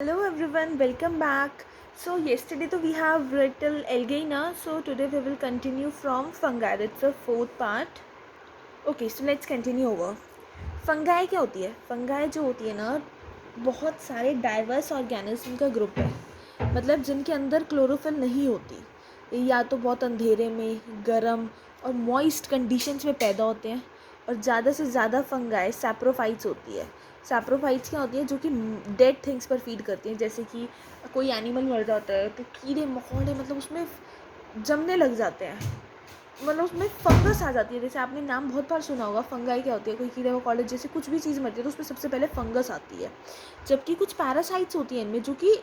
Hello everyone, welcome back. So yesterday we have read till algae na, so today we will continue from fungi. That's the fourth part. Okay, so let's continue over. Fungi क्या होती है? Fungi जो होती है ना, बहुत सारे diverse organism का ग्रुप है, मतलब जिनके अंदर क्लोरोफिल नहीं होती, या तो बहुत अंधेरे में, गर्म और मॉइस्ट कंडीशंस में पैदा होते हैं। और ज़्यादा से ज़्यादा फंगाई सैप्रोफाइट्स होती है। सैप्रोफाइट्स क्या होती है? जो कि डेड थिंग्स पर फीड करती हैं, जैसे कि कोई एनिमल मर जाता है तो कीड़े मकोड़े मतलब उसमें जमने लग जाते हैं, मतलब उसमें फंगस आ जाती है। जैसे आपने नाम बहुत बार सुना होगा, फंगाई क्या होती है? कोई कीड़े मकोड़े जैसे कुछ भी चीज़ मरती है तो उसमें सबसे पहले फंगस आती है। जबकि कुछ पैरासाइट्स होती हैं इनमें, जो कि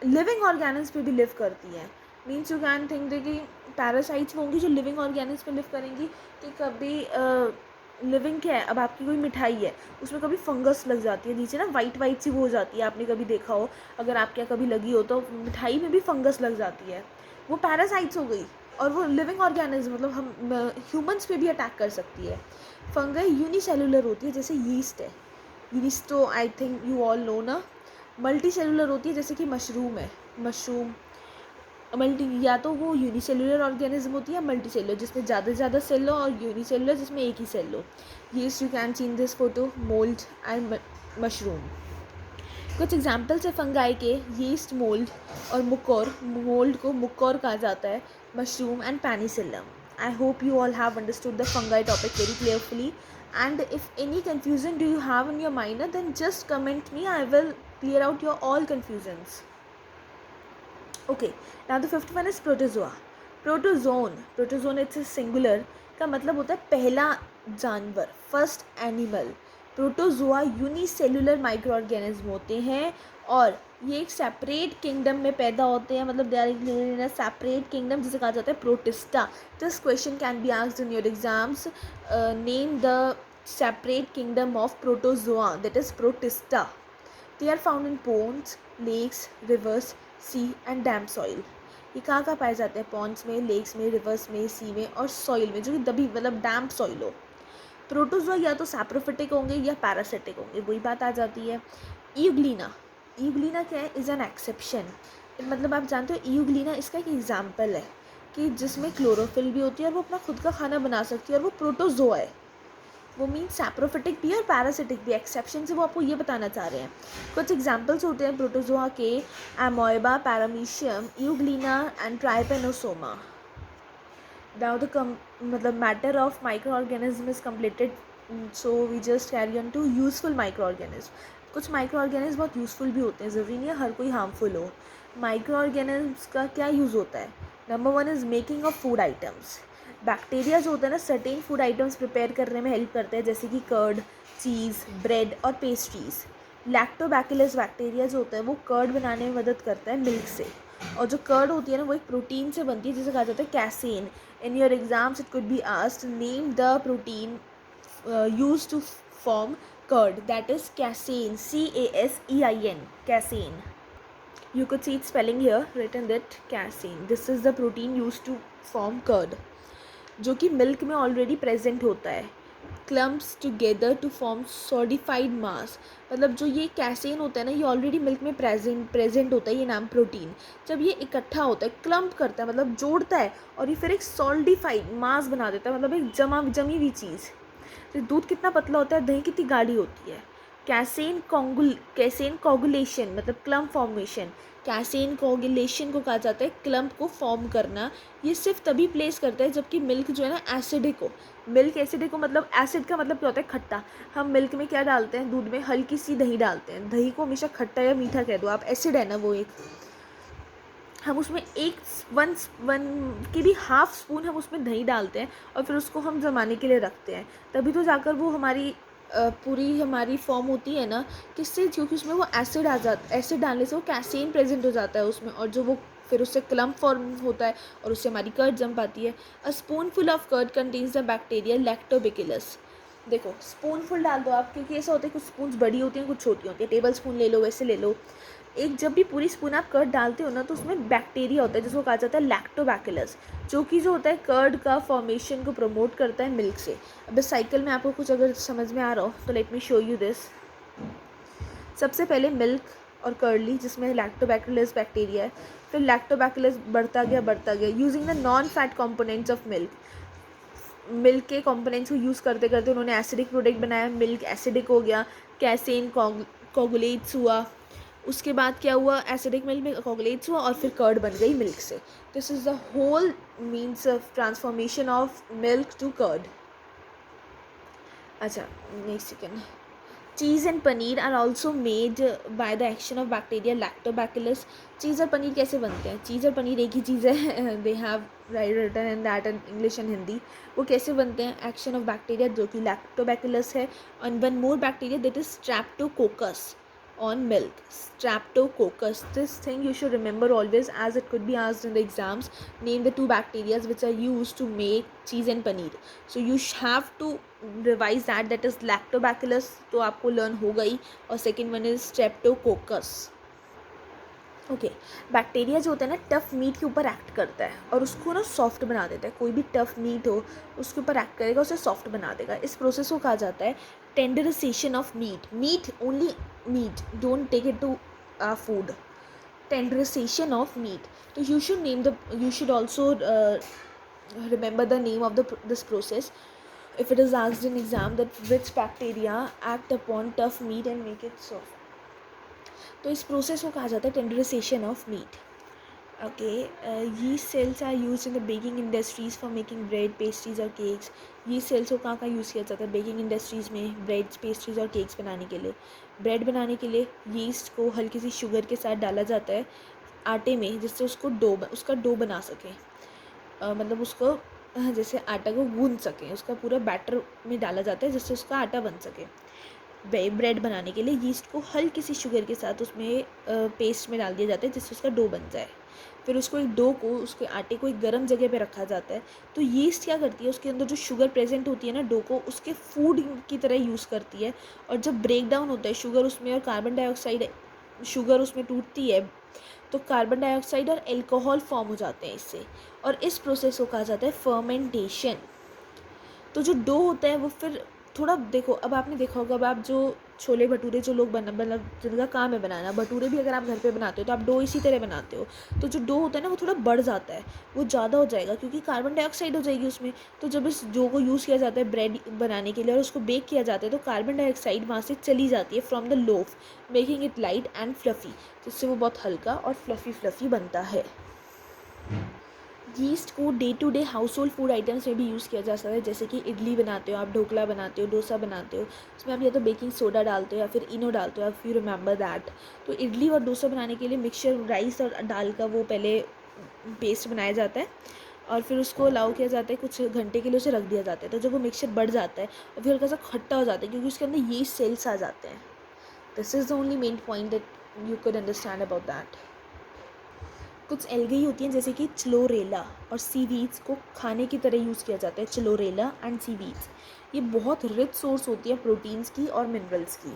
लिविंग ऑर्गेनिज्म पे भी लिव करती हैं। Means you can think they कि पैरासाइट्स होंगी जो लिविंग ऑर्गेनिज्म पे लिव करेंगी, कि कभी लिविंग क्या है, अब आपकी कोई मिठाई है उसमें कभी फंगस लग जाती है, नीचे ना वाइट वाइट सी वो हो जाती है, आपने कभी देखा हो, अगर आपके यहाँ कभी लगी हो तो मिठाई में भी फंगस लग जाती है, वो पैरासाइट्स हो गई। और वो लिविंग ऑर्गेनिज्म मतलब हम ह्यूमंस पे भी अटैक कर सकती है। फंगई यूनिसेलुलर होती है, जैसे यीस्ट है। यीस्ट तो I think you all know ना। मल्टी सेलुलर होती है, जैसे कि मशरूम है। मशरूम मल्टी, या तो वो यूनिसेलुलर ऑर्गेनिज्म होती है या मल्टी सेलुलर, जिसमें ज़्यादा से ज़्यादा सेल हो, और यूनिसेलुलर जिसमें एक ही सेल हो। Yeast you can see in this photo, mould and mushroom. कुछ एग्जाम्पल्स है फंगाई के: यीस्ट, मोल्ड और मुकोर। मोल्ड को मुकोर कहा जाता है, mushroom and penicillium. I hope you all have understood the fungi topic very carefully, and if any confusion do you have in your mind, then just comment me, I will clear out your all confusions. Okay, now the fifth one is protozoa. Protozoan it's a singular, का मतलब होता है पहला जानवर, first animal. Protozoa unicellular micro organism होते हैं, और ये एक सेपरेट किंगडम में पैदा होते हैं, मतलब they are in a separate kingdom, जिसे कहा जाता है protista. This question can be asked in your exams. Name the separate kingdom of protozoa, that is protista. They are found in ponds, lakes, rivers, sea and damp soil. ये कहाँ पाए जाते हैं? Pond's में, लेक्स में, reverse में, सी में और सॉइल में, जो कि दबी मतलब डैम्प सॉइल हो। प्रोटोजोआ या तो सैप्रोफिटिक होंगे या पैरासिटिक होंगे, वही बात आ जाती है। ईग्लिना, ईग्लिना क्या है? Is an exception. मतलब आप जानते हो ईग्लिना इसका एक एग्जाम्पल है, कि जिसमें क्लोरोफिल भी होती है और वो अपना खुद का खाना बना सकती है, और वो प्रोटोजोआ है। वो मीन्स सैप्रोफिटिक भी है और पैरासिटिक भी। एक्सेप्शन से वो आपको ये बताना चाह रहे हैं। कुछ एग्जाम्पल्स होते हैं प्रोटोजोआ के: amoeba, paramecium, euglena and trypanosoma. Now the मतलब matter of microorganism is completed, so we just carry on to useful microorganism. कुछ माइक्रो ऑर्गेनिज्म बहुत यूजफुल भी होते हैं, ज़रूरी नहीं है हर कोई हार्मफुल हो। माइक्रो ऑर्गेनिज्म का क्या यूज़ होता है? Number one is making of food items. Bacteria जो होता है ना, सर्टेन फूड आइटम्स प्रिपेयर करने में हेल्प करते हैं, जैसे कि कर्ड, चीज़, ब्रेड और पेस्ट्रीज। लैक्टोबैसिलस बैक्टीरिया जो होता है वो कर्ड बनाने में मदद करता है मिल्क से। और जो कर्ड होती है ना, वो एक प्रोटीन से बनती है, जिसे कहा जाता है casein. In your exams it could be asked, name the protein used to form curd, that is casein, CASEIN, casein. You could see its spelling here, written that casein. This is the protein used to form curd, जो कि milk में already present होता है। Clumps together to form सॉडिफाइड मास, मतलब जो ये Cassen होता है ना, ये ऑलरेडी मिल्क में प्रेजेंट होता है, ये नाम प्रोटीन। जब ये इकट्ठा होता है, क्लम्प करता है मतलब जोड़ता है, और ये फिर एक सॉलिडिफाइड मास बना देता है, मतलब एक जमी हुई चीज़। तो दूध कितना पतला होता है, दही कितनी गाढ़ी होती है। कैसेन कोगुलेशन मतलब क्लम्प फॉर्मेशन। कैसेन कोगुलेशन को कहा जाता है क्लम्प को फॉर्म करना। ये सिर्फ तभी प्लेस करता है जबकि मिल्क जो है ना एसिडिक हो। मिल्क एसिडिक हो मतलब एसिड का मतलब क्या होता है? खट्टा। हम मिल्क में क्या डालते हैं? दूध में हल्की सी दही डालते हैं। दही को हमेशा खट्टा या मीठा कह दो आप, एसिड है ना वो एक। हम उसमें एक वन की भी हाफ स्पून हम उसमें दही डालते हैं, और फिर उसको हम जमाने के लिए रखते हैं, तभी तो जाकर वो हमारी पूरी हमारी फॉर्म होती है ना। किससे? क्योंकि उसमें वो एसिड आ जाता, एसिड डालने से वो कैसेन प्रेजेंट हो जाता है उसमें, और जो वो फिर उससे क्लम्प फॉर्म होता है, और उससे हमारी कर्ड जम पाती है। A spoonful of curd contains the bacteria lactobacillus. देखो स्पूनफुल डाल दो आप, क्योंकि ऐसा होता है कुछ स्पून बड़ी होती हैं, कुछ छोटी होती है। टेबल स्पून ले लो, वैसे ले लो। एक जब भी पूरी स्पून आप कर्ड डालते हो ना, तो उसमें बैक्टीरिया होता है जिसको कहा जाता है लैक्टोबैसिलस, जो कि जो होता है कर्ड का फॉर्मेशन को प्रमोट करता है मिल्क से। अब इस साइकिल में आपको कुछ अगर समझ में आ रहा हो तो let me show you this. सबसे पहले मिल्क और कर्ड ली जिसमें लैक्टोबैसिलस बैक्टीरिया है, फिर लैक्टोबैसिलस बढ़ता गया using the non fat components of milk के कंपोनेंट्स को यूज़ करते करते उन्होंने एसिडिक प्रोडक्ट बनाया, मिल्क एसिडिक हो गया, कैसेन कोगुलेट्स हुआ, उसके बाद क्या हुआ, एसिडिक मिल्क में कोगुलेट्स हुआ और फिर कर्ड बन गई मिल्क से. This is the whole means of transformation of milk to curd. अच्छा, next second. Cheese and paneer are also made by the action of bacteria lactobacillus. Cheese और पनीर कैसे बनते हैं? चीज़ और पनीर एक ही चीज़ है, they have written in that in English and Hindi. वो कैसे बनते हैं? एक्शन ऑफ बैक्टीरिया जो कि लैक्टोबैसिलस है, and one more bacteria that is Streptococcus on milk, streptococcus. This thing you should remember always as it could be asked in the exams. Name the two bacteria which are used to make cheese and paneer. So you have to revise that is lactobacillus, तो आपको learn हो गई, और second one is streptococcus. Okay, bacteria जो होता है ना tough meet के ऊपर एक्ट करता है और उसको ना सॉफ्ट बना देता है. कोई भी टफ़ मीट हो उसके ऊपर एक्ट करेगा, उसे सॉफ्ट बना देगा. इस प्रोसेस को कहा जाता है tenderization of meat only meat, don't take it to food. Tenderization of meat. तो you should also remember the name of this process if it is asked in exam, that which bacteria act upon tough meat and make it soft. तो इस process को कहा जाता है tenderization of meat. Okay, yeast cells are use in the baking industries for making bread, pastries और cakes. Yeast cells को कहाँ use किया जाता है? बेकिंग इंडस्ट्रीज़ में ब्रेड, पेस्ट्रीज और केक्स बनाने के लिए. ब्रेड बनाने के लिए यीस्ट को हल्की सी शुगर के साथ डाला जाता है आटे में, जिससे उसका डो बना सकें. मतलब उसको जैसे आटा को गूंद सकें, उसका पूरा बैटर में डाला जाता है जिससे उसका आटा बन सके. ब्रेड बनाने के लिए यीस्ट को हल्की सी शुगर के साथ उसमें पेस्ट में डाल दिया जाता है जिससे उसका डो बन जाए. फिर उसके आटे को एक गर्म जगह पे रखा जाता है. तो यीस्ट क्या करती है, उसके अंदर जो शुगर प्रेजेंट होती है ना डो को उसके फूड की तरह यूज़ करती है. और जब ब्रेक डाउन होता है शुगर उसमें और कार्बन डाइऑक्साइड, शुगर उसमें टूटती है तो कार्बन डाइऑक्साइड और एल्कोहल फॉर्म हो जाते हैं इससे. और इस प्रोसेस को कहा जाता है फर्मेंटेशन. तो जो डो होता है वो फिर थोड़ा देखो, अब आपने देखा होगा, अब आप जो छोले भटूरे जो लोग मतलब जिनका काम है बनाना, भटूरे भी अगर आप घर पे बनाते हो तो आप डो इसी तरह बनाते हो. तो जो डो होता है ना वो थोड़ा बढ़ जाता है, वो ज़्यादा हो जाएगा क्योंकि कार्बन डाइऑक्साइड हो जाएगी उसमें. तो जब इस डो को यूज़ किया जाता है ब्रेड बनाने के लिए और उसको बेक किया जाता है तो कार्बन डाइऑक्साइड वहाँ से चली जाती है from the loaf, making it light and fluffy, जिससे वो बहुत हल्का और फ्लफ़ी बनता है. यीस्ट को day to day household food items में भी यूज़ किया जा सकता है. जैसे कि इडली बनाते हो आप, ढोकला बनाते हो, डोसा बनाते हो, उसमें आप या तो बेकिंग सोडा डालते हो या फिर इनो डालते हो, इफ़ यू रिमेंबर दैट. तो इडली और डोसा बनाने के लिए मिक्सचर राइस और दाल का वो पहले पेस्ट बनाया जाता है और फिर उसको अलाउ किया जाता है, कुछ घंटे के लिए उसे रख दिया जाता है. तो जब वो मिक्सचर बढ़ जाता है और फिर हल्का सा खट्टा हो जाता है क्योंकि उसके अंदर यीस्ट सेल्स आ जाते हैं. This is the only main point that you could understand about that. कुछ एल्गी होती हैं जैसे कि क्लोरेला और सीवीड्स को खाने की तरह यूज़ किया जाता है. क्लोरेला एंड सीवीड्स ये बहुत रिच सोर्स होती है प्रोटीन्स की और मिनरल्स की.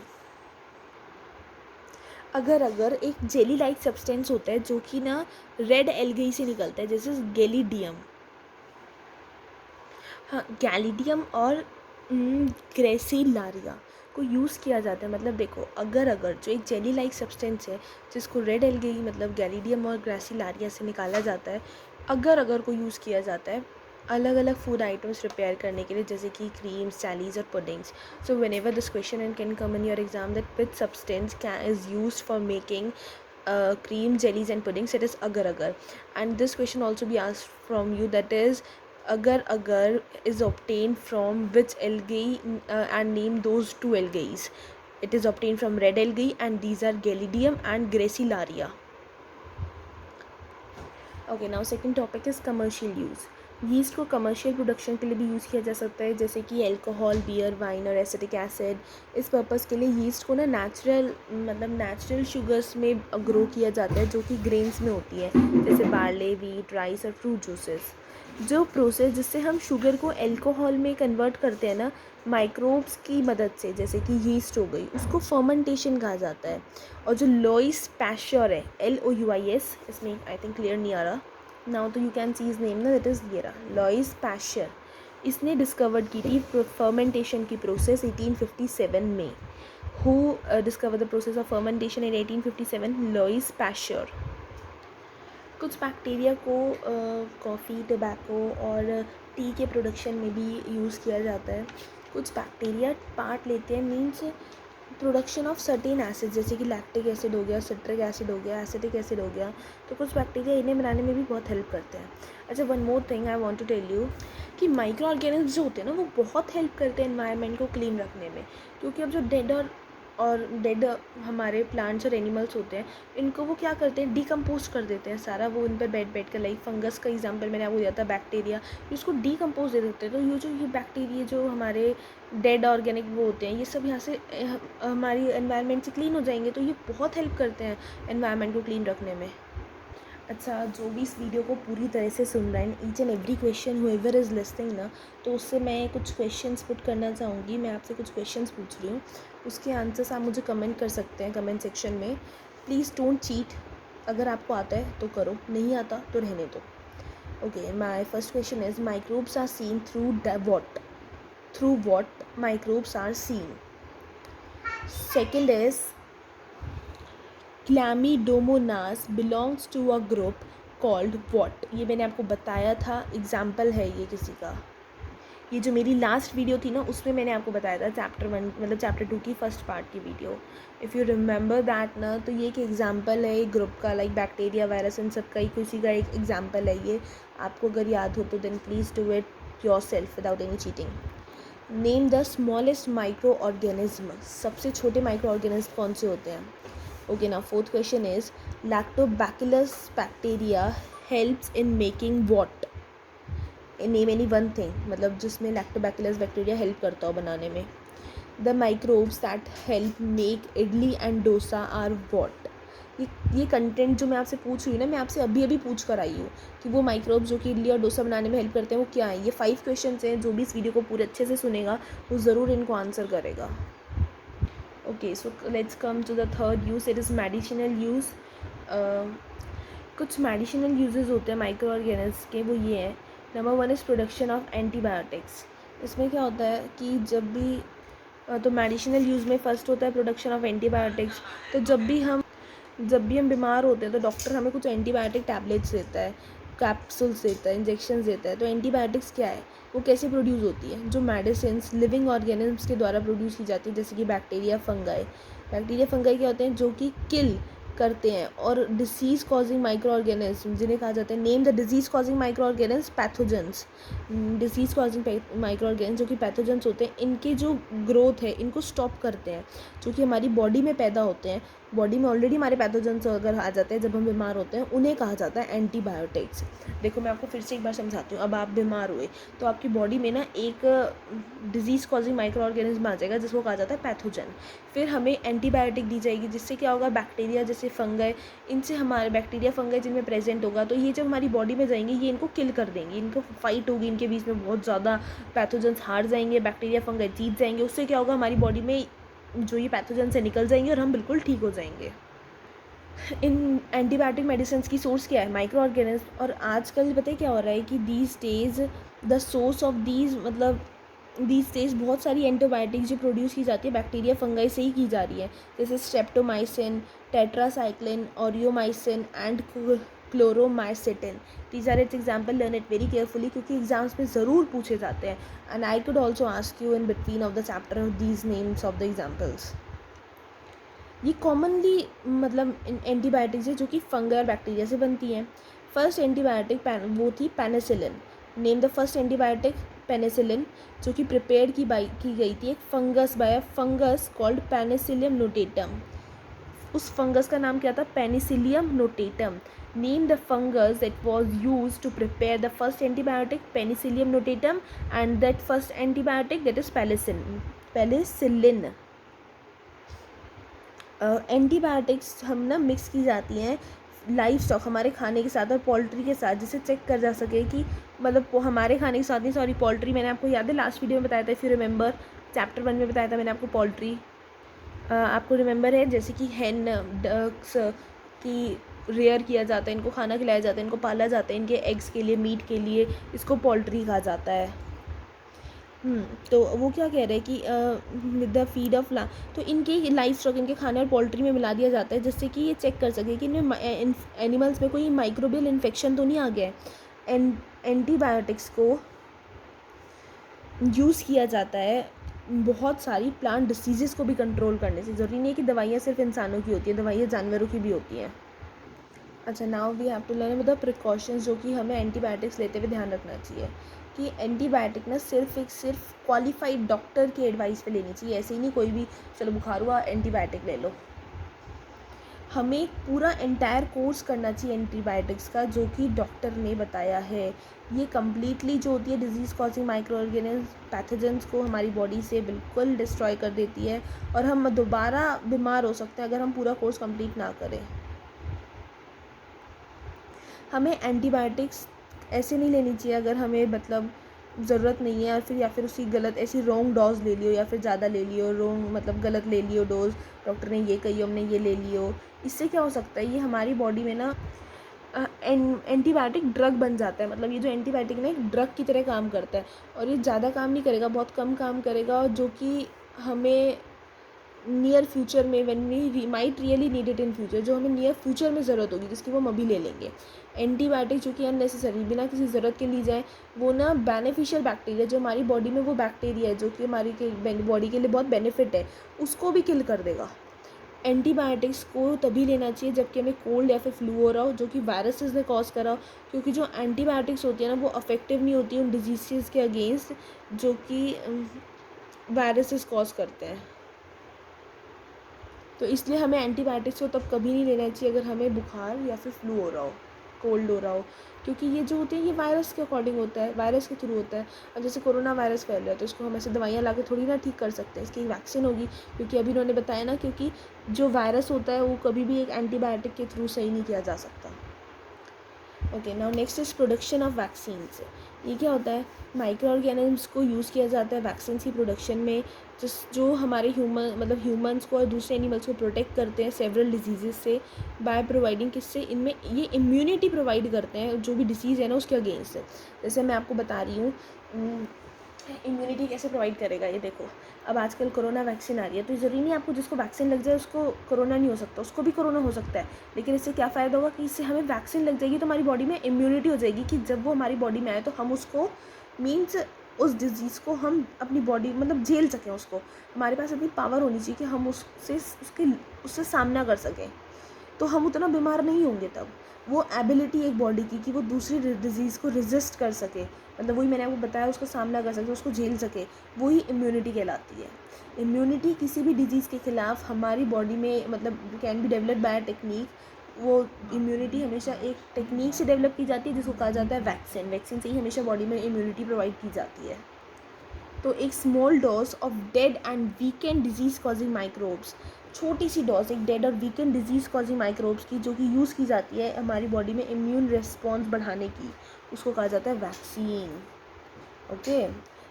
अगर एक जेली लाइक सब्सटेंस होता है जो कि ना रेड एल्गी से निकलता है, जैसे गैलिडियम. हाँ, गैलिडियम और ग्रेसिलारिया को यूज़ किया जाता है. मतलब देखो, अगर जो एक जेली लाइक सब्सटेंस है जिसको रेड एल्गी मतलब गैलिडियम और ग्रेसिलारिया से निकाला जाता है, अगर को यूज़ किया जाता है अलग अलग फूड आइटम्स प्रिपेयर करने के लिए, जैसे कि क्रीम्स, जैलीज और puddings. So when ever this question and can come in your exam that which substance is use for making cream, jellies and puddings, it is agar. And this question also be asked from you, that is agar is obtained from which algae, and name those two algae. It is obtained from red algae and these are Gelidium and Gracilaria. Okay, now second topic is commercial use. Yeast को commercial production के लिए भी use किया जा सकता है, जैसे कि अल्कोहल, बियर, वाइन और एसिटिक एसिड. इस पर्पज़ के लिए यीस्ट को ना नेचुरल शुगर्स में ग्रो किया जाता है जो कि ग्रेन्स में होती है, जैसे बार्ले, वीट, राइस और फ्रूट जूसेस. जो प्रोसेस जिससे हम शुगर को अल्कोहल में कन्वर्ट करते हैं ना माइक्रोब्स की मदद से, जैसे कि यीस्ट हो गई, उसको फर्मेंटेशन कहा जाता है. और जो लॉइस पैश्योर है, LOUIS, इसमें आई थिंक क्लियर नहीं आ रहा नाउ, तो you can see is name ना, दैट इज़ ये रहा, लॉइस पैश्योर. इसने डिस्कवर्ड की थी फर्मेंटेशन की प्रोसेस 1857 में. Who discover the process of fermentation in 1857? Louis Pasteur. कुछ बैक्टीरिया को कॉफ़ी, टबैको और टी के प्रोडक्शन में भी यूज़ किया जाता है। कुछ बैक्टीरिया पार्ट लेते हैं, means production of certain acid, जैसे कि लैक्टिक एसिड हो गया, सिट्रिक एसिड हो गया, एसिटिक एसिड हो गया। तो कुछ बैक्टीरिया इन्हें बनाने में भी बहुत हेल्प करते हैं। अच्छा, one more thing I want to tell you कि माइक्रो ऑर्गेनिज्म जो होते हैं ना, वो बहुत हेल्प करते हैं एनवायरनमेंट को क्लीन रखने में। क्योंकि अब जो डेड हमारे प्लांट्स और एनिमल्स होते हैं, इनको वो क्या करते हैं, डिकम्पोज कर देते हैं सारा। वो इन पर बैठ कर, लाइक फंगस का एग्जांपल मैंने आपको दिया था, बैक्टीरिया, इसको डिकम्पोज दे देते हैं। तो ये बैक्टीरिया जो हमारे डेड ऑर्गेनिक वो होते हैं, ये सब यहाँ से हमारी एनवायरनमेंट से क्लीन हो जाएंगे। तो ये बहुत हेल्प करते हैं एनवायरनमेंट को क्लीन रखने में। अच्छा, जो भी इस वीडियो को पूरी तरह से सुन रहे हैं, each and every question whoever is listening ना, तो उससे मैं कुछ क्वेश्चंस पुट करना चाहूँगी। मैं आपसे कुछ क्वेश्चंस पूछ रही हूँ, उसके आंसर्स आप मुझे कमेंट कर सकते हैं कमेंट सेक्शन में। Please don't cheat. अगर आपको आता है तो करो, नहीं आता तो रहने दो। Okay, my first question is microbes are seen through what microbes are seen. Second is Chlamydomonas belongs to a group called what? ये मैंने आपको बताया था, एग्जाम्पल है ये किसी का। ये जो मेरी लास्ट वीडियो थी ना, उसमें मैंने आपको बताया था चैप्टर 1 मतलब चैप्टर 2 की फर्स्ट पार्ट की video. If you remember that ना, तो ये एक एग्जाम्पल है एक ग्रुप का, लाइक बैक्टीरिया, वायरस, इन सब का ही किसी का एक एग्जाम्पल है ये। आपको अगर याद हो तो then please do it yourself without any cheating. Name the smallest microorganism. सबसे छोटे माइक्रो ऑर्गेनिज्म कौन से होते हैं? Okay, now fourth question is Lactobacillus bacteria helps in making what? Name any one thing, मतलब जिसमें Lactobacillus bacteria help करता हो बनाने में। The microbes that help make idli and dosa are what? ये कंटेंट जो मैं आपसे पूछ रही हूँ ना, मैं आपसे अभी पूछ कर आई हूँ कि वो माइक्रोब्स जो कि इडली और डोसा बनाने में हेल्प करते हैं वो क्या है। ये 5 क्वेश्चन हैं, जो भी इस वीडियो को पूरे अच्छे से सुनेगा वो ज़रूर इनको आंसर करेगा। Okay, so let's come to the third use, it is medicinal use. कुछ मेडिसिनल यूजेस होते हैं माइक्रो ऑर्गेनिज्म के, वो ये हैं। Number 1 is production of antibiotics. इसमें क्या होता है कि जब भी तो मेडिसिनल यूज़ में फ़र्स्ट होता है प्रोडक्शन ऑफ एंटीबायोटिक्स। तो जब भी हम बीमार होते हैं तो डॉक्टर हमें कुछ एंटीबायोटिक टैबलेट्स देता है, कैप्सूल्स देता है, इंजेक्शंस देता है। तो एंटीबायोटिक्स क्या है, वो कैसे प्रोड्यूस होती है? जो मेडिसिन्स लिविंग ऑर्गेनिज्म्स के द्वारा प्रोड्यूस की जाती है, जैसे कि बैक्टीरिया, फंगाई क्या होते हैं, जो कि किल करते हैं। और डिसीज़ कॉजिंग माइक्रो ऑर्गेनिज्म जिन्हें कहा जाता है, name the disease causing micro organism, pathogens. Disease causing micro organism जो कि पैथोजेंस होते हैं, इनके जो ग्रोथ है इनको स्टॉप करते हैं, जो कि हमारी बॉडी में पैदा होते हैं। बॉडी में ऑलरेडी हमारे पैथोजेंस अगर आ जाते हैं जब हम बीमार होते हैं, उन्हें कहा जाता है एंटीबायोटिक्स। देखो, मैं आपको फिर से एक बार समझाती हूँ। अब आप बीमार हुए तो आपकी बॉडी में ना एक डिजीज़ कॉजिंग माइक्रो ऑर्गेनिज्म आ जाएगा जिसको कहा जाता है पैथोजन। फिर हमें एंटीबायोटिक दी जाएगी, जिससे क्या होगा, बैक्टीरिया जैसे फंगाई, इनसे हमारे बैक्टीरिया फंगाई जिनमें प्रेजेंट होगा, तो ये जब हमारी बॉडी में जाएंगे ये इनको किल कर देंगे, इनको फाइट होगी, इनके बीच में बहुत ज़्यादा पैथोजेंस हार जाएंगे, बैक्टीरिया फंगाई जीत जाएंगे। उससे क्या होगा, हमारी बॉडी में जो ये पैथोजन से निकल जाएंगे और हम बिल्कुल ठीक हो जाएंगे। इन एंटीबायोटिक मेडिसिन की सोर्स क्या है, माइक्रो ऑर्गेनिज्म। और आजकल पता है क्या हो रहा है कि these days the source of these days बहुत सारी एंटीबायोटिक जो प्रोड्यूस की जाती है बैक्टीरिया फंगाई से ही की जा रही है, जैसे streptomycin, tetracycline, aureomycin and chloromycetin. These are its example, learn it very carefully, क्योंकि एग्जाम्स में ज़रूर पूछे जाते हैं। And I could also ask you in between of the chapter of these names of the examples. ये commonly मतलब antibiotics है जो कि फंगल और बैक्टीरिया से बनती हैं। फर्स्ट एंटीबायोटिक वो थी penicillin. Name the first antibiotic, penicillin, जो कि प्रिपेयर की गई थी एक fungus by a fungus called penicillium notatum. उस फंगस का नाम क्या था, penicillium notatum. Name the fungus that was used to prepare the first antibiotic, penicillium notatum, and that first antibiotic that is penicillin. Antibiotics हम ना mix की जाती हैं लाइव स्टॉक हमारे खाने के साथ और पोल्ट्री के साथ, जिससे चेक कर जा सके कि मतलब हमारे खाने के साथ नहीं, सॉरी पोल्ट्री, मैंने आपको याद है लास्ट वीडियो में बताया था, इफ़ यू रिमेंबर चैप्टर 1 में बताया था मैंने आपको पोल्ट्री। आपको रिमेंबर है, जैसे कि हैन डक्स की रेयर किया जाता है, इनको खाना खिलाया जाता है, इनको पाला जाता है इनके एग्स के लिए, मीट के लिए, इसको पोल्ट्री कहा जाता है। तो वो क्या कह रहे हैं कि विद द फीड ऑफ ला, तो इनके लाइफ स्टॉक, इनके खाने और पोल्ट्री में मिला दिया जाता है जिससे कि ये चेक कर सके कि इनमें एनिमल्स में कोई माइक्रोबियल इन्फेक्शन तो नहीं आ गया है। एंटीबायोटिक्स को यूज़ किया जाता है बहुत सारी प्लांट डिसीज़ेस को भी कंट्रोल करने से। ज़रूरी नहीं है कि दवाइयाँ सिर्फ इंसानों की होती है, दवाइयाँ जानवरों की भी होती हैं। अच्छा, now we have to learn the precautions जो कि हमें एंटीबायोटिक्स लेते हुए ध्यान रखना चाहिए कि एंटीबायोटिक ना सिर्फ क्वालिफाइड डॉक्टर की एडवाइस पे लेनी चाहिए। ऐसे ही नहीं कोई भी चलो बुखार हुआ एंटीबायोटिक ले लो। हमें पूरा एंटायर कोर्स करना चाहिए एंटीबायोटिक्स का जो कि डॉक्टर ने बताया है। ये कम्प्लीटली जो होती है disease causing micro organism pathogens को हमारी बॉडी से बिल्कुल डिस्ट्रॉय कर देती है और हम दोबारा बीमार हो सकते हैं अगर हम पूरा कोर्स कंप्लीट ना करें। हमें एंटीबायोटिक्स ऐसे नहीं लेनी चाहिए अगर हमें मतलब ज़रूरत नहीं है, और फिर या फिर उसकी गलत ऐसी रॉन्ग डोज ले लियो या फिर ज़्यादा ले लियो, रॉन्ग मतलब गलत ले लियो डोज, डॉक्टर ने ये कही हमने ये ले लियो। इससे क्या हो सकता है, ये हमारी बॉडी में ना एंटीबायोटिक ड्रग बन जाता है। मतलब ये जो एंटीबायोटिक ना एक ड्रग की तरह काम करता है और ये ज़्यादा काम नहीं करेगा, बहुत कम काम करेगा, जो कि हमें नियर फ्यूचर में when we might really need it in future, जो हमें नियर फ्यूचर में ज़रूरत होगी जिसकी वो हम अभी ले लेंगे। एंटीबायोटिक जो कि अननेसेसरी बिना किसी ज़रूरत के ली जाए, वो ना बेनिफिशियल बैक्टीरिया जो हमारी बॉडी में वो बैक्टीरिया है जो कि हमारी बॉडी के लिए बहुत बेनिफिट है, उसको भी किल कर देगा। एंटीबायोटिक्स को तभी लेना चाहिए जबकि हमें कोल्ड या फिर फ्लू हो रहा हो जो कि वायरसेस ने कॉज करा हो, क्योंकि जो एंटीबायोटिक्स होती है ना वो अफेक्टिव नहीं होती उन डिजीज़ के अगेंस्ट जो कि वायरसेस कॉज करते हैं। तो इसलिए हमें एंटीबायोटिक्स को तब कभी नहीं लेना चाहिए अगर हमें बुखार या फिर फ्लू हो रहा हो, कोल्ड हो रहा हो, क्योंकि ये जो होते हैं ये वायरस के अकॉर्डिंग होता है, वायरस के थ्रू होता है। अब जैसे कोरोना वायरस फैल रहा है तो इसको हम ऐसे दवाइयाँ ला के थोड़ी ना ठीक कर सकते हैं, इसकी वैक्सीन होगी, क्योंकि अभी उन्होंने बताया ना, क्योंकि जो वायरस होता है वो कभी भी एक एंटीबायोटिक के थ्रू सही नहीं किया जा सकता। Okay, now next is production of vaccines. ये क्या होता है, माइक्रो ऑर्गेनिज्म्स को यूज़ किया जाता है वैक्सीन की प्रोडक्शन में, जो हमारे ह्यूमंस को और दूसरे एनिमल्स को प्रोटेक्ट करते हैं सेवरल डिजीज़ से, बाय प्रोवाइडिंग किससे, इनमें ये इम्यूनिटी प्रोवाइड करते हैं जो भी डिसीज़ है ना उसके अगेंस्ट। जैसे मैं आपको बता रही हूँ इम्यूनिटी कैसे प्रोवाइड करेगा। ये देखो, अब आजकल कोरोना वैक्सीन आ रही है, तो ज़रूरी नहीं आपको जिसको वैक्सीन लग जाए उसको कोरोना नहीं हो सकता, उसको भी कोरोना हो सकता है। लेकिन इससे क्या फ़ायदा होगा कि इससे हमें वैक्सीन लग जाएगी तो हमारी बॉडी में इम्यूनिटी हो जाएगी कि जब वो हमारी बॉडी में आए तो हम उसको मीन्स उस डिज़ीज़ को हम अपनी बॉडी मतलब झेल सकें उसको। हमारे पास इतनी पावर होनी चाहिए कि हम उससे सामना कर सकें, तो हम उतना बीमार नहीं होंगे तब। वो एबिलिटी एक बॉडी की कि वो दूसरी डिजीज़ को रेजिस्ट कर सके, मतलब वही मैंने आपको बताया, उसका सामना कर सके, उसको झेल सके, वही इम्यूनिटी कहलाती है। इम्यूनिटी किसी भी डिजीज़ के ख़िलाफ़ हमारी बॉडी में मतलब can be developed by technique. वो इम्यूनिटी हमेशा एक टेक्निक से डेवलप की जाती है जिसको कहा जाता है वैक्सीन। वैक्सीन से ही हमेशा बॉडी में इम्यूनिटी प्रोवाइड की जाती है। तो एक small dose of dead and weekend disease causing microbes, छोटी सी डोज एक डेड और वीकेंड डिजीज़ कॉजिंग माइक्रोब्स की जो कि यूज़ की जाती है हमारी बॉडी में इम्यून रिस्पॉन्स बढ़ाने की, उसको कहा जाता है वैक्सीन। ओके,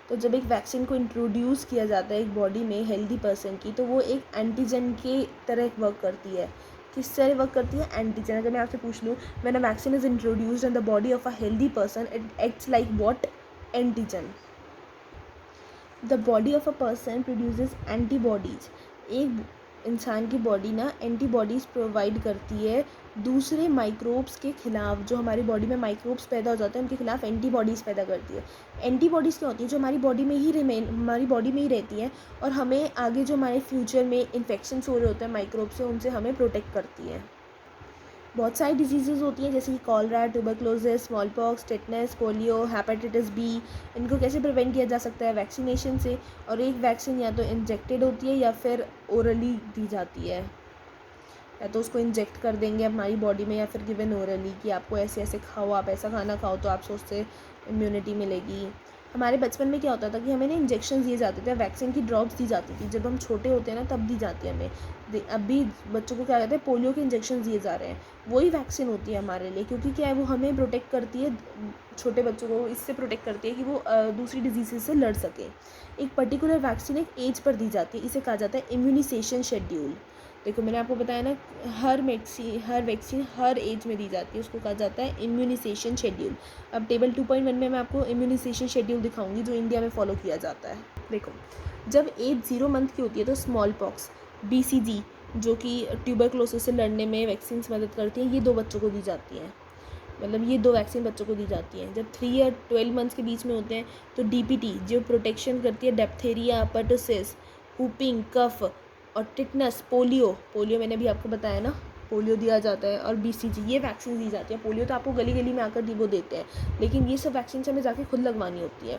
तो जब एक वैक्सीन को इंट्रोड्यूस किया जाता है एक बॉडी में हेल्दी पर्सन की, तो वो एक एंटीजन के तरह वर्क करती है। किस तरह वर्क करती है, एंटीजन। अगर मैं आपसे पूछ लूँ, when a vaccine is introduced in the body of a healthy person, it acts like what, antigen. The body of a person produces antibodies. एक इंसान की बॉडी ना एंटीबॉडीज़ प्रोवाइड करती है दूसरे माइक्रोब्स के ख़िलाफ़। जो हमारी बॉडी में माइक्रोब्स पैदा हो जाते हैं उनके खिलाफ एंटीबॉडीज़ पैदा करती है। एंटीबॉडीज़ क्या होती है, जो हमारी बॉडी में ही हमारी बॉडी में ही रहती हैं और हमें आगे जो हमारे फ्यूचर में इन्फेक्शंस हो रहे होते हैं माइक्रोब से, उनसे हमें प्रोटेक्ट करती है। बहुत सारी डिजीज़ेज़ होती हैं जैसे कि cholera, tuberculosis, smallpox, tetanus, polio, hepatitis B. इनको कैसे प्रिवेंट किया जा सकता है, वैक्सीनेशन से। और एक वैक्सीन या तो इंजेक्टेड होती है या फिर ओरली दी जाती है, या तो उसको इंजेक्ट कर देंगे हमारी बॉडी में या फिर गिवन ओरली कि आपको ऐसे ऐसे खाओ, आप ऐसा खाना खाओ तो आपसे उससे इम्यूनिटी मिलेगी। हमारे बचपन में क्या होता था कि हमें ना इंजेक्शन दिए जाते थे, वैक्सीन की ड्रॉप्स दी जाती थी, जब हम छोटे होते हैं ना तब दी जाती है हमें। अभी बच्चों को क्या कहते हैं, पोलियो के इंजेक्शन दिए जा रहे हैं, वही वैक्सीन होती है हमारे लिए, क्योंकि क्या है वो हमें प्रोटेक्ट करती है, छोटे बच्चों को इससे प्रोटेक्ट करती है कि वो दूसरी डिजीज़ से लड़ सके। एक पर्टिकुलर वैक्सीन एक एज पर दी जाती है, इसे कहा जाता है इम्यूनाइजेशन शेड्यूल। देखो मैंने आपको बताया ना, हर वैक्सीन हर एज में दी जाती है, उसको कहा जाता है इम्यूनाइजेशन शेड्यूल। अब टेबल 2.1 में मैं आपको इम्यूनाइजेशन शेड्यूल दिखाऊंगी जो इंडिया में फॉलो किया जाता है। देखो, जब एज 0 मंथ की होती है तो स्मॉल पॉक्स, BCG जो कि ट्यूबरक्लोसिस से लड़ने में वैक्सीन मदद करती हैं, ये 2 बच्चों को दी जाती हैं। मतलब ये 2 वैक्सीन बच्चों को दी जाती हैं। जब 3 या 12 मंथ्स के बीच में होते हैं तो DPT जो प्रोटेक्शन करती है डिप्थीरिया, पर्टुसिस, whooping कफ और टिटनस, पोलियो मैंने भी आपको बताया ना, पोलियो दिया जाता है। और BCG, ये वैक्सीन दी जाती है। पोलियो तो आपको गली गली में आकर वो देते हैं, लेकिन ये सब वैक्सीन हमें जाके खुद लगवानी होती है।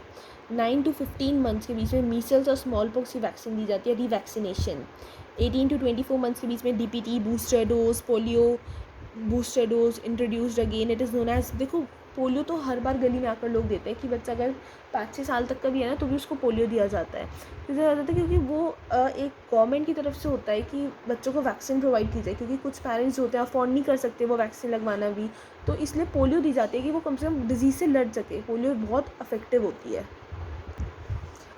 9 to 15 मंथ्स के बीच में मीसल्स और स्मॉल पॉक्स की वैक्सीन दी जाती है, रीवैक्सीनेशन। 18 to 24 मंथ्स के बीच में DPT, booster dose, polio booster dose introduced again, it is known as. देखो, पोलियो तो हर बार गली में आकर लोग देते हैं कि बच्चा अगर 5-6 साल तक का भी है ना तो भी उसको पोलियो दिया जाता है। दिया जाता है क्योंकि वो एक गवर्नमेंट की तरफ से होता है कि बच्चों को वैक्सीन प्रोवाइड की जाए, क्योंकि कुछ पेरेंट्स होते हैं अफोर्ड नहीं कर सकते वो वैक्सीन लगवाना भी, तो इसलिए पोलियो दी जाती है कि वो कम से कम डिजीज़ से लड़ सके। पोलियो बहुत इफेक्टिव होती है।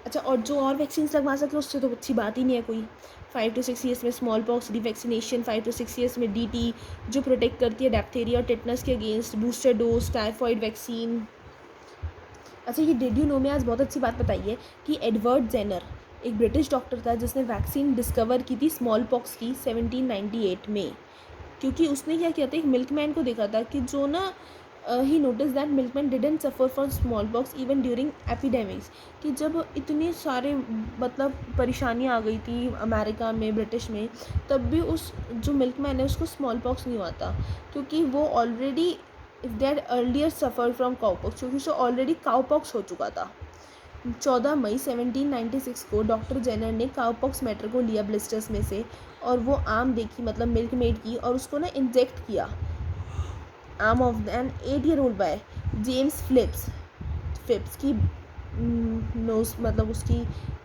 अच्छा, और जो और वैक्सीन लगवा सके उससे तो अच्छी बात ही नहीं है कोई। 5 to 6 ईयर्स में स्मॉल पॉक्स रीवैक्सीनेशन, 5 to 6 ईयर्स में DT जो प्रोटेक्ट करती है डिप्थीरिया और टिटनस के against, booster dose, typhoid vaccine. अच्छा, ये डिड यू नो में आज बहुत अच्छी बात बताई है कि एडवर्ड जेनर एक ब्रिटिश डॉक्टर था जिसने वैक्सीन डिस्कवर की थी स्मॉल पॉक्स की 1798 में। क्योंकि उसने क्या किया था, एक मिल्कमैन को देखा था कि जो ना ही notice that milkman didn't suffer from smallpox even during epidemics, कि जब इतने सारे मतलब परेशानियाँ आ गई थी अमेरिका में, ब्रिटिश में, तब भी उस जो मिल्कमैन है उसको स्मॉल पॉक्स नहीं हुआ था, क्योंकि वो already if that earlier suffer from cowpox, क्योंकि उसको ऑलरेडी काउपॉक्स हो चुका था। 14 मई 1796 को डॉक्टर जेनर ने काउपॉक्स मैटर को लिया ब्लिस्टर्स में से, और वो आम देखी, मतलब मिल्क मेड की, और उसको ना इंजेक्ट किया। Arm of an 8-year-old boy James Phipps की नोज, मतलब उसकी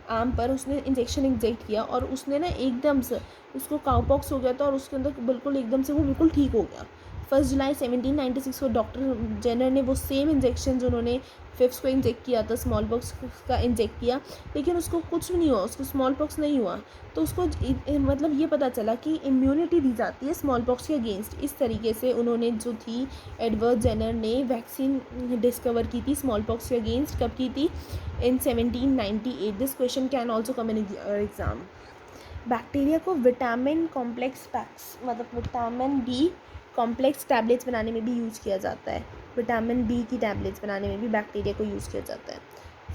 आर्म पर उसने इंजेक्ट किया, और उसने ना एकदम से उसको काउपॉक्स हो गया था, और उसके अंदर बिल्कुल एकदम से वो बिल्कुल ठीक हो गया। 1 जुलाई 1796 को डॉक्टर जेनर ने वो सेम इंजेक्शन जो उन्होंने फिफ्स को इंजेक्ट किया था, स्मॉल पॉक्स का इंजेक्ट किया, लेकिन उसको कुछ भी नहीं हुआ, उसको स्मॉल पॉक्स नहीं हुआ। तो उसको मतलब ये पता चला कि इम्यूनिटी दी जाती है स्मॉल पॉक्स के अगेंस्ट। इस तरीके से उन्होंने जो थी, एडवर्ड जेनर ने वैक्सीन डिस्कवर की थी स्मॉल पॉक्स के अगेंस्ट। कब की थी? इन 1798। This question can also come in exam. Bacteria को विटामिन कॉम्प्लेक्स पैक्स, मतलब विटामिन बी कॉम्प्लेक्स टैबलेट्स बनाने में भी यूज़ किया जाता है। विटामिन बी की टैबलेट्स बनाने में भी बैक्टीरिया को यूज़ किया जाता है।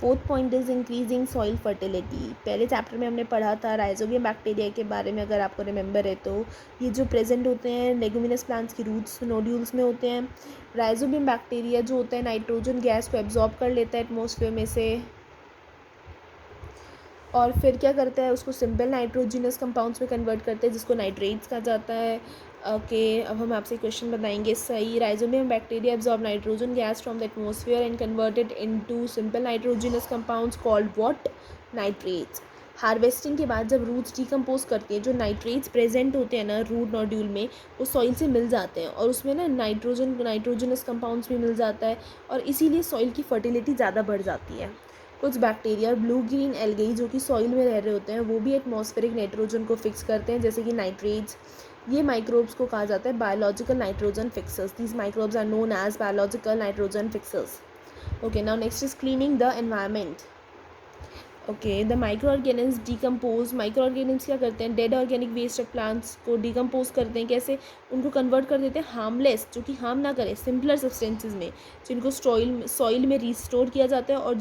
4th point is increasing soil fertility. पहले चैप्टर में हमने पढ़ा था राइजोबियम बैक्टीरिया के बारे में, अगर आपको रिमेंबर है तो। ये जो प्रेजेंट होते हैं लेगुमिनस प्लांट्स की रूट्स, नोड्यूल्स में होते हैं। राइजोबियम बैक्टीरिया जो होता है नाइट्रोजन गैस को एब्जॉर्ब कर लेता है एटमॉस्फेयर में से, और फिर क्या करता है, उसको सिंपल नाइट्रोजिनस कंपाउंड्स में कन्वर्ट करते हैं जिसको नाइट्रेट्स कहा जाता है। ओके, अब हम आपसे क्वेश्चन बताएंगे। सही, rhizobium bacteria absorb nitrogen gas from the atmosphere and converted into simple nitrogenous compounds called what? Nitrates. Harvesting के बाद जब रूट्स डिकम्पोज करती हैं, जो नाइट्रेट्स प्रेजेंट होते हैं ना रूट नोड्यूल में, वो सॉइल से मिल जाते हैं, और उसमें ना नाइट्रोजनस कंपाउंड्स भी मिल जाता है, और इसीलिए सॉइल की फर्टिलिटी ज़्यादा बढ़ जाती है। कुछ बैक्टीरिया ब्लू ग्रीन एल्गी जो कि सॉइल में रह रहे होते हैं, वो भी एटमॉस्फेरिक नाइट्रोजन को फिक्स करते हैं, जैसे कि नाइट्रेट्स। ये माइक्रोब्स को कहा जाता है biological nitrogen fixers. These microbes are known as biological nitrogen fixers. Okay, now next is cleaning the environment. Okay, the microorganisms decompose. Microorganisms क्या करते हैं? Dead organic waste of plants को decompose करते हैं। कैसे? उनको convert कर देते हैं हार्मलेस, जो कि हार्म ना करे, सिंपलर सब्सटेंसेज में, जिनको सॉइल में रिस्टोर किया जाता है, और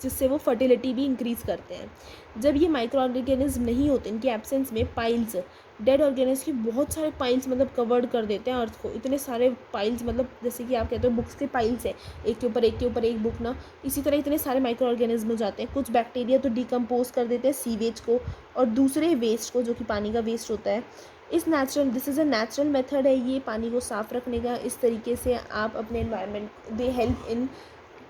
जिससे वो फर्टिलिटी भी इंक्रीज़ करते हैं। जब ये माइक्रो ऑर्गेनिज्म नहीं होते, इनके एब्सेंस में पाइल्स, डेड ऑर्गेनिज्म की बहुत सारे पाइल्स मतलब कवर्ड कर देते हैं अर्थ को। इतने सारे पाइल्स, मतलब जैसे कि आप कहते हो बुक्स के पाइल्स है, एक के ऊपर एक बुक ना, इसी तरह इतने सारे माइक्रो ऑर्गेनिज्म हो जाते हैं। कुछ बैक्टीरिया तो डिकम्पोज कर देते हैं सीवेज को और दूसरे वेस्ट को, जो कि पानी का वेस्ट होता है। This is a natural method है ये पानी को साफ़ रखने का। इस तरीके से आप अपने environment, they help in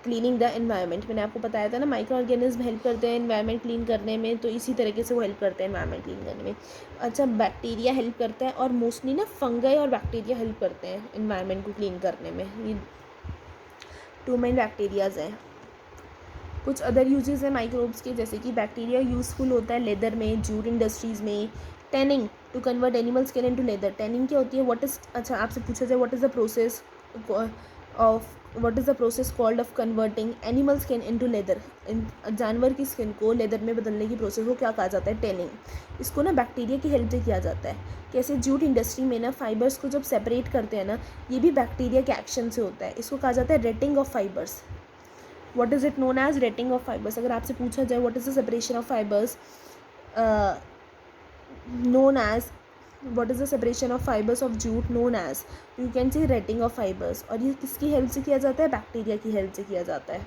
cleaning the environment. मैंने आपको बताया था ना, माइक्रो ऑर्गेनिज्म हेल्प करते हैं एनवायरनमेंट क्लीन करने में, तो इसी तरीके से वो हेल्प करते हैं एनवायरनमेंट क्लीन करने में। अच्छा, बैक्टीरिया हेल्प करता है, और मोस्टली ना फंगाई और बैक्टीरिया हेल्प करते हैं एनवायरनमेंट को क्लीन करने में। ये 2 मेन बैक्टीरियाज हैं। कुछ अदर यूजेस हैं माइक्रोब्स के, जैसे कि बैक्टीरिया यूज़फुल होता है लेदर में, जूट इंडस्ट्रीज़ में, tanning to convert animal skin into leather. Tanning क्या होती है? व्हाट इज, अच्छा आपसे पूछा जाए what is the process of, what is the process called of converting animal skin into leather, जानवर की स्किन को लेदर में बदलने की प्रोसेस को क्या कहा जाता है? टैनिंग। इसको ना बैक्टीरिया की हेल्प से किया जाता है। कैसे? जूट इंडस्ट्री में ना फाइबर्स को जब सेपरेट करते हैं ना, ये भी बैक्टीरिया के एक्शन से होता है। इसको कहा जाता है retting of fibres. What is it known as? Retting of fibres. अगर आपसे पूछा जाए what is the separation of fibres known as, what is the separation of fibers of jute known as, you can say retting of fibers। और ये किसकी help से किया जाता है? बैक्टीरिया की हेल्प से किया जाता है।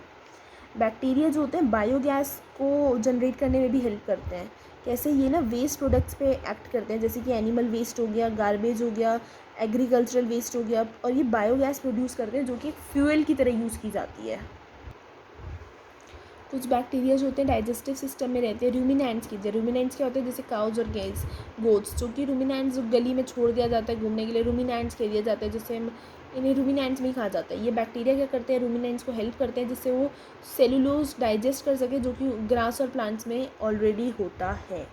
बैक्टीरिया जो होते हैं बायोगैस को जनरेट करने में भी हेल्प करते हैं। कैसे? ये ना वेस्ट प्रोडक्ट्स पे एक्ट करते हैं, जैसे कि एनिमल वेस्ट हो गया, गार्बेज हो गया, एग्रीकल्चरल वेस्ट हो गया, और ये बायोगैस प्रोड्यूस करते हैं जो कि एक फ्यूल की तरह यूज़ की जाती है। कुछ बैक्टीरिया जो होते हैं डाइजेस्टिव सिस्टम में रहते हैं। रूमिनेंट्स की, रूमिनेंट्स क्या होते हैं? जैसे काउज और गेज, गोट्स, जो कि रूमिनेंट्स जो गली में छोड़ दिया जाता है घूमने के लिए, रूमिनेंट्स कह दिया जाता है, जिससे हम इन्हें रूमिनेंट्स में ही कहा जाता है। ये बैक्टीरिया क्या करते हैं? रूमिनेंट्स को हेल्प करते हैं जिससे वो सेलुलोज डाइजेस्ट कर सके, जो कि ग्रास और प्लांट्स में ऑलरेडी होता है।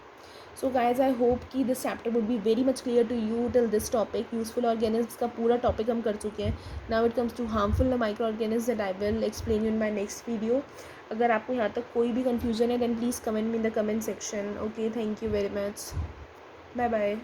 सो गाइज आई होप कि this chapter would be very much clear to you till this topic. Useful organism का पूरा टॉपिक हम कर चुके हैं। Now it comes to harmful micro organism that I will explain in my next video. अगर आपको यहाँ तक कोई भी कन्फ्यूजन है then please comment me in the comment section. Okay, thank you very much, bye bye.